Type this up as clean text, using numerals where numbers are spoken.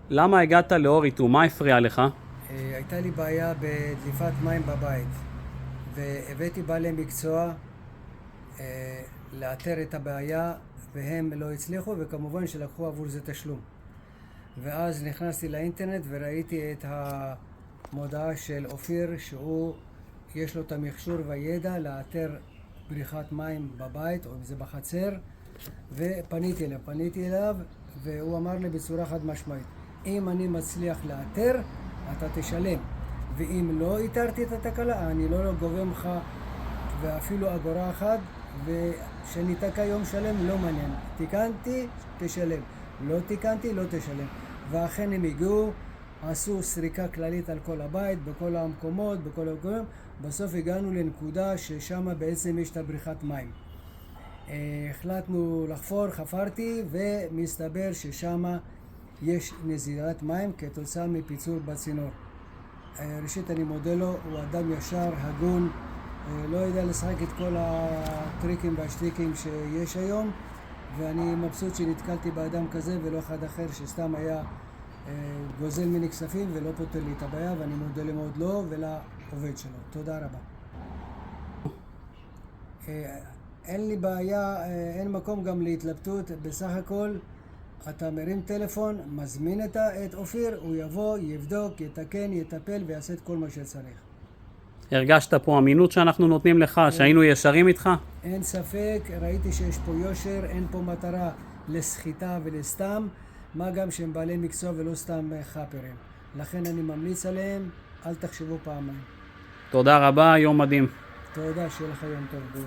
למה הגעת לאור איתו? מה הפריע לך? הייתה לי בעיה בדליפת מים בבית, והבאתי בעלי מקצוע לאתר את הבעיה, והם לא הצליחו, וכמובן שלקחו עבור זה תשלום. ואז נכנסתי לאינטרנט וראיתי את המודעה של אופיר, שהוא יש לו את המכשור והידע לאתר בריחת מים בבית, או אם זה בחצר, פניתי אליו, והוא אמר לי בצורה חד משמעית, אם אני מצליח לאתר, אתה תשלם, ואם לא איתרתי את התקלה, אני לא גובה ממך ואפילו אגורה אחת, ושניתקע יום שלם לא מעניין. תיקנתי, תשלם. לא תיקנתי, לא תשלם. ואכן הם הגיעו, עשו סריקה כללית על כל הבית, בכל המקומות, בכל המקומות. בסוף הגענו לנקודה ששם בעצם יש את בריחת מים. החלטנו לחפור, חפרתי, ומסתבר ששם יש נזילת מים כתוצאה מפיצול בצינור. ראשית אני מודה לו, הוא אדם ישר, הגון, לא יודע לשחק את כל הטריקים והשטיקים שיש היום, ואני מבסוט שנתקלתי באדם כזה ולא אחד אחר שסתם היה גוזל מיני כספים ולא פותר לי את הבעיה, ואני מודה מאוד לו ולעובד שלו. תודה רבה. אין לי בעיה, אין מקום גם להתלבטות, בסך הכל אתה מרים טלפון, מזמין את אופיר, הוא יבוא, יבדוק, יתקן, יטפל ויעשה את כל מה שצריך. הרגשת פה אמינות שאנחנו נותנים לך, שהיינו ישרים איתך? אין ספק, ראיתי שיש פה יושר, אין פה מטרה לסחיטה ולסתם, מה גם שהם בעלי מקצוע ולא סתם חאפרים. לכן אני ממליץ עליהם, אל תחשבו פעמיים. תודה רבה, יום מדהים. תודה, שיהיה לך יום טוב.